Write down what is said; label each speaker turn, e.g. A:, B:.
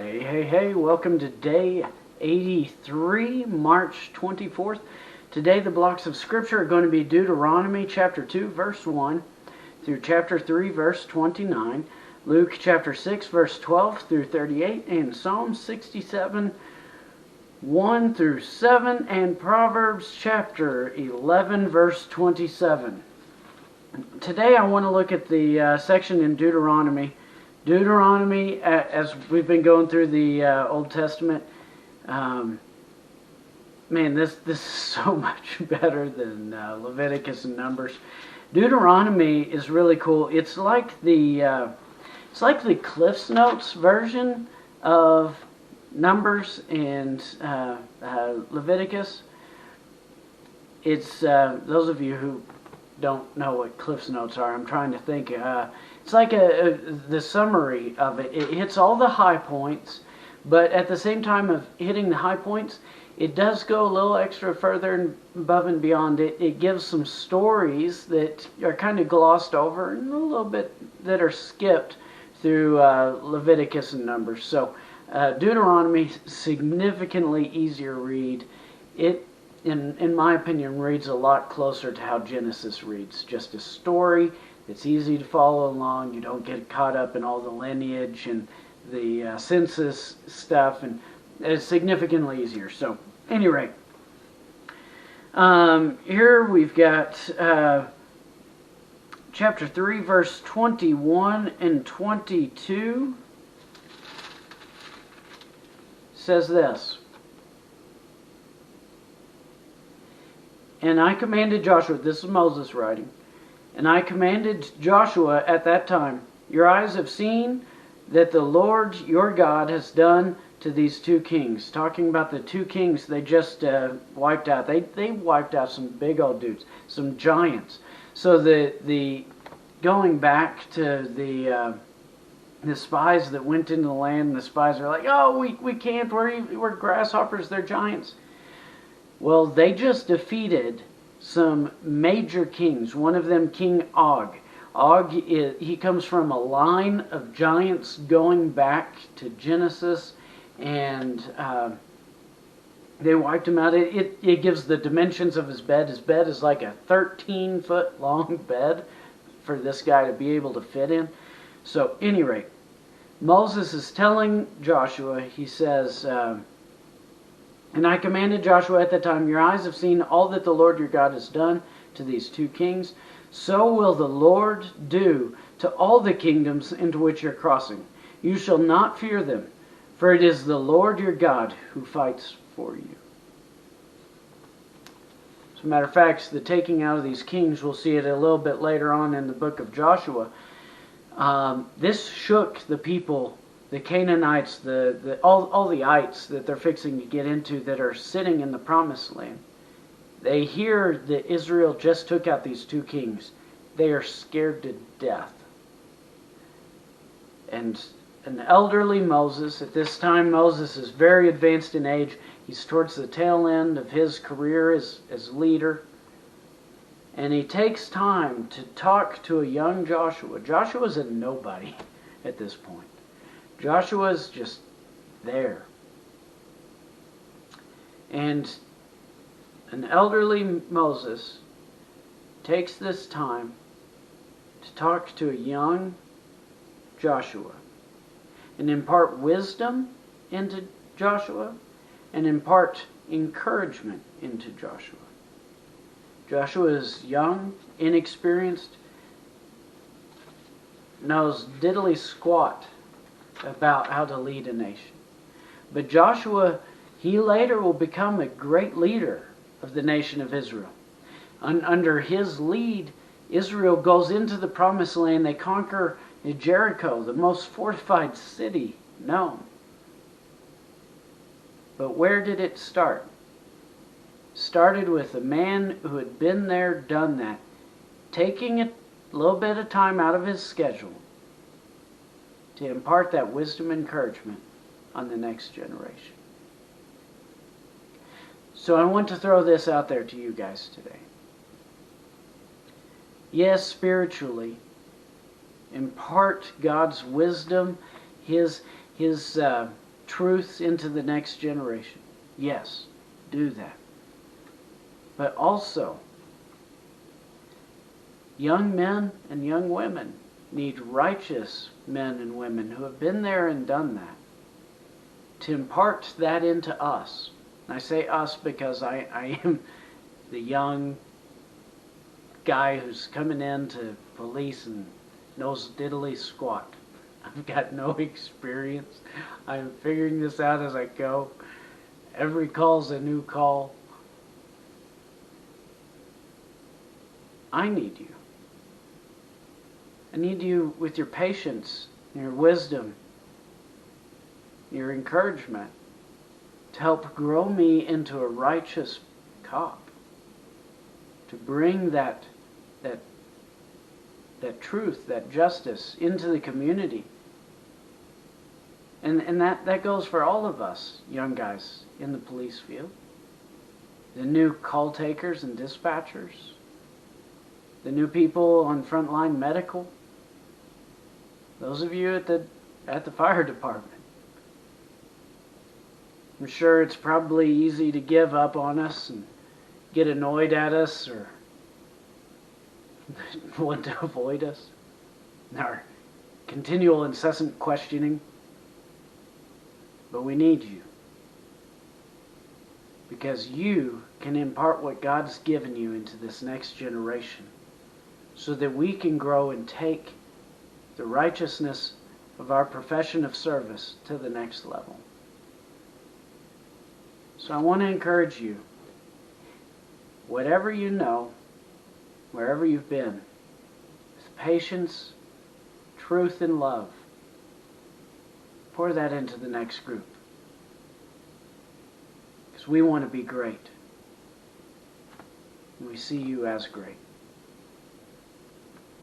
A: Hey, welcome to day 83, March 24th. Today the blocks of scripture are going to be Deuteronomy chapter 2, verse 1 through chapter 3, verse 29, Luke chapter 6, verse 12 through 38, and Psalm 67, 1 through 7, and Proverbs chapter 11, verse 27. Today I want to look at the section in Deuteronomy, as we've been going through the Old Testament. Man, this is so much better than Leviticus and Numbers. Deuteronomy is really cool. It's like the Cliff's Notes version of Numbers and Leviticus. It's those of you who don't know what Cliff's Notes are, I'm trying to think. It's like the summary of it. It hits all the high points, but at the same time of hitting the high points, it does go a little extra further and above and beyond. It gives some stories that are kind of glossed over and a little bit that are skipped through Leviticus and Numbers. So Deuteronomy, significantly easier read. It, in my opinion, reads a lot closer to how Genesis reads. Just a story. It's easy to follow along. You don't get caught up in all the lineage and the census stuff, and it's significantly easier. So, at any rate, here we've got chapter 3, verse 21 and 22 says this. And I commanded Joshua, this is Moses writing, and I commanded Joshua at that time, your eyes have seen that the Lord your God has done to these two kings. Talking about the two kings they just wiped out. They wiped out some big old dudes, some giants. So the going back to the spies that went into the land, and the spies are like, oh, we can't, we're grasshoppers, they're giants. Well, they just defeated some major kings. One of them, King Og. Og, he comes from a line of giants going back to Genesis, and they wiped him out. It gives the dimensions of his bed. His bed is like a 13-foot long bed for this guy to be able to fit in. So, at any rate, Moses is telling Joshua, he says, and I commanded Joshua at that time, your eyes have seen all that the Lord your God has done to these two kings. So will the Lord do to all the kingdoms into which you're crossing. You shall not fear them, for it is the Lord your God who fights for you. As a matter of fact, the taking out of these kings, we'll see it a little bit later on in the book of Joshua. This shook the people, the Canaanites, all the ites that they're fixing to get into that are sitting in the promised land. They hear that Israel just took out these two kings. They are scared to death. And an elderly Moses, at this time Moses is very advanced in age. He's towards the tail end of his career as leader. And he takes time to talk to a young Joshua. Joshua's a nobody at this point. Joshua's just there. And an elderly Moses takes this time to talk to a young Joshua and impart wisdom into Joshua and impart encouragement into Joshua. Joshua is young, inexperienced, knows diddly squat about how to lead a nation. But Joshua, he later will become a great leader of the nation of Israel. Under his lead, Israel goes into the promised land. They conquer Jericho, the most fortified city known. But where did it start? It started with a man who had been there, done that, taking a little bit of time out of his schedule to impart that wisdom and encouragement on the next generation. So I want to throw this out there to you guys today. Yes, spiritually, impart God's wisdom, His truths into the next generation. Yes, do that. But also, young men and young women need righteous men and women who have been there and done that, to impart that into us. And I say us because I am the young guy who's coming into police and knows diddly squat. I've got no experience. I'm figuring this out as I go. Every call's a new call. I need you. I need you with your patience, your wisdom, your encouragement to help grow me into a righteous cop, to bring that truth, that justice into the community. And that goes for all of us young guys in the police field. The new call takers and dispatchers, the new people on frontline medical, those of you at the fire department. I'm sure it's probably easy to give up on us and get annoyed at us or want to avoid us. Our continual incessant questioning. But we need you. Because you can impart what God's given you into this next generation so that we can grow and take the righteousness of our profession of service to the next level. So I want to encourage you, whatever you know, wherever you've been, with patience, truth, and love, pour that into the next group. Because we want to be great. And we see you as great.